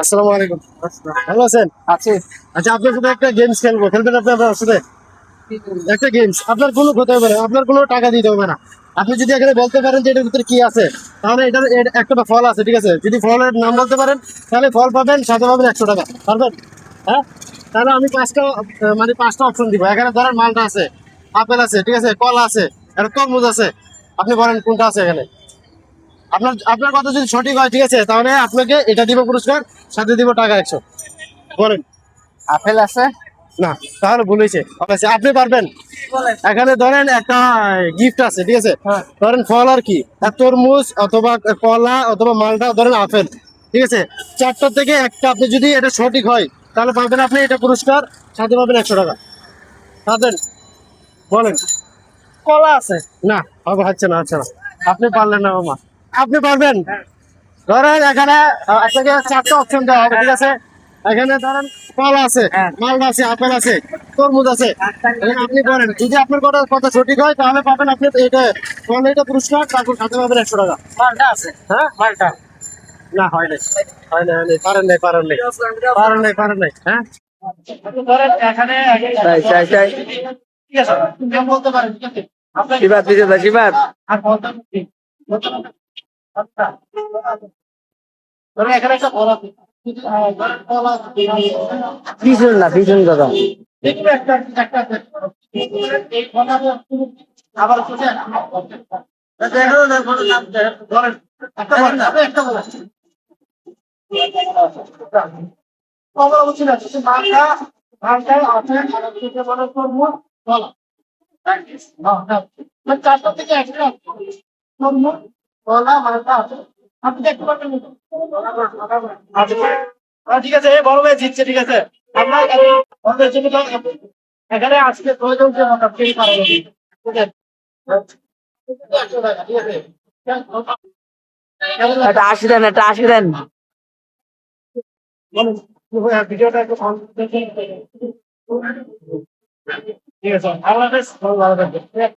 আসসালামু আলাইকুম। ভালো আছেন? আছে। আচ্ছা, আপনার সাথে একটা গেমস খেলবো, খেলবেন আপনি আপনার সাথে? একটা গেমস, আপনার কোনো ক্ষতি হবে না, আপনার কোনো টাকা দিতে হবে না। আপনি যদি এখানে বলতে পারেন যে এটার ভিতরে কি আছে, তাহলে একটা ফল আছে, ঠিক আছে? যদি ফলের নাম বলতে পারেন, তাহলে ফল পাবেন, সাথে পাবেন 100 টাকা। পারবেন? হ্যাঁ, তাহলে আমি পাঁচটা অপশন দিব। এখানে ধরেন মালটা আছে, আপেল আছে, ঠিক আছে, কলা আছে, একটা তরমুজ আছে। আপনি বলেন কোনটা আছে এখানে। আপনার আপনার কথা যদি সঠিক হয়, ঠিক আছে, তাহলে আপনাকে এটা দিব পুরস্কার, সাথে দিব টাকা 100। বলেন। আপেল আছে। না, তাহলে ভুল হয়েছে। আচ্ছা, আপনি পারবেন। এখানে ধরেন একটা গিফট আছে, ঠিক আছে? হ্যাঁ। ধরেন ফল আর কি, তরমুজ অথবা কলা অথবা মালটা, ধরেন আপেল, ঠিক আছে? চারটা থেকে একটা, আপনি যদি এটা সঠিক হয়, তাহলে পাবেন আপনি এটা পুরস্কার, সাথে পাবেন 100 টাকা। পাবেন? বলেন। কলা আছে। না, হবে, হচ্ছে না, হচ্ছে না। আপনি পারলেন না মামা। আপনি পারবেন। ধরেন এখানে আপনাকে চারটা অপশন দেওয়া হবে, ঠিক আছে? এখানে ধরেন কলা আছে, হ্যাঁ। মালটা আছে, আপেল আছে, তরমুজ আছে। এখন আপনি বলেন, যদি আপনার কথা সঠিক হয়, তাহলে পাবেন আপনি এটা ফল, এটা পুরস্কার, তারপর সাথে পাবেন 100 টাকা। মালটা আছে। হ্যাঁ, মালটা। না, হয় নাই, হয় নাই, হয় নাই, পারেন নাই, পারেন নাই, পারেন নাই, পারেন নাই। হ্যাঁ, ধরেন এখানে চাই চাই চাই। ঠিক আছে, নাম বলতে পারেন, ঠিক আছে? আপনার শিবাত দিছে ভাই, শিবাত। আর বলতে পারেন কি? আচ্ছা, ধরেন এখানে একটা ফল আছে। ধরেন ফল আছে, পিছন না, পিছন দাদা। দেখবে একটা একটা আছে। এই ফলটা আবার হচ্ছে দেখো না, ধরেন একটা বলেন, আপনি একটা বলেন। কমলা বলছি না, হচ্ছে মালটা, মালটা আছে, আর হচ্ছে বলে তরমুজ, কলা। হ্যাঁ, হ্যাঁ। মানে চারটা থেকে একটা তরমুজ, কলা, মালটা আছে। আপনি দেখতে পাচ্ছেন না? আচ্ছা, ঠিক আছে, এই বড় ভাই জিতছে, ঠিক আছে? আমরা আমাদের জন্য তো এখানে আজকে প্রয়োজন যে মোটামুটি পারবো, ঠিক আছে? 100 টাকা, ঠিক আছে? কেমন একটা লাগছে? 80 দেন, একটা 80 দেন। বলুন, ভিডিওটা একটু ঠিক আছে, আল্লাহ হাফেজ, ভালো থাকবেন।